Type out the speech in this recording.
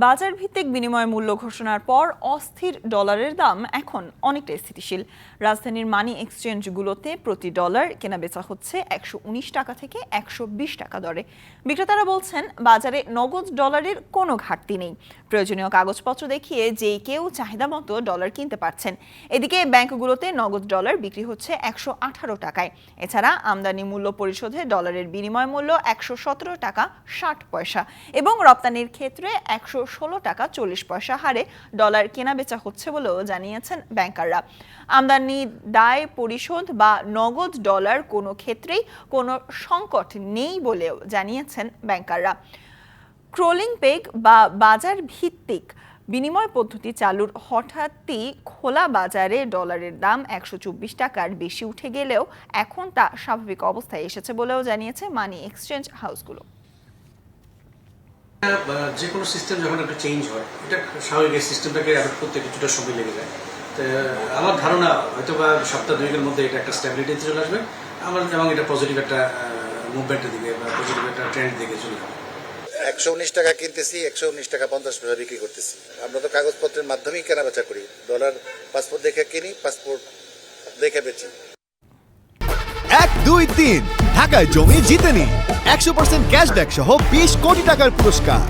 বাজার ভিত্তিক বিনিময় মূল্য ঘোষণার পর অস্থির ডলারের দাম এখন অনেকটা স্থিতিশীল। রাজধানীর মানি এক্সচেঞ্জগুলোতে প্রতি ডলার কেনাবেচা হচ্ছে 119 টাকা থেকে 120 টাকা দরে। বিক্রেতারা বলছেন বাজারে নগদ ডলারের কোনো ঘাটতি নেই। প্রয়োজনীয় কাগজপত্র দেখিয়ে যেই কেউ চাহিদা মতো ডলার কিনতে পারছেন। এদিকে ব্যাংকগুলোতে নগদ ডলার বিক্রি হচ্ছে 118 টাকায়। এছাড়া আমদানি মূল্য পরিশোধে ডলারের বিনিময় মূল্য 117 টাকা 60 পয়সা এবং রপ্তানির ক্ষেত্রে 116 টাকা 40 পয়সা হারে ডলার কেনাবেচা হচ্ছে বলেও জানিয়েছেন ব্যাংকাররা। আমদানি দায় পরিশোধ বা নগদ ডলার কোনো ক্ষেত্রেই কোনো সংকট নেই বলেও জানিয়েছেন ব্যাংকাররা। ক্রলিং পেগ বা বাজার ভিত্তিক বিনিময় পদ্ধতি চালুর হঠাৎই খোলা বাজারে ডলারের দাম 124 টাকার বেশি উঠে গেলেও এখন তা স্বাভাবিক অবস্থায় এসেছে বলেও জানিয়েছে মানি এক্সচেঞ্জ হাউসগুলো। যে কোনো সিস্টেম যখন একটা চেঞ্জ হয়, এটা স্বাভাবিক সিস্টেমটাকে অ্যাডপ্ট করতে কিছুটা সময় লেগে যায়। তো আমার ধারণা হয়তো বা সপ্তাহ দুয়েকের মধ্যে এটা একটা স্ট্যাবিলিটিতে চলে আসবে এবং এটা পজিটিভ একটা মুভমেন্টের দিকে বা পজিটিভ একটা ট্রেন্ড দিকে চলে যাবে। 119 টাকা কিনতেছি, 119 টাকা 50 পয়সা বিক্রি করতেছি। আমরা তো কাগজপত্রের মাধ্যমেই কেনাবেচা করি। ডলার পাসপোর্ট দেখে কিনি, পাসপোর্ট দেখে বেচি। 1, 2, 3 ঢাকায় জমি জিতে নিন 100% ক্যাশব্যাক সহ 20 কোটি টাকার পুরস্কার।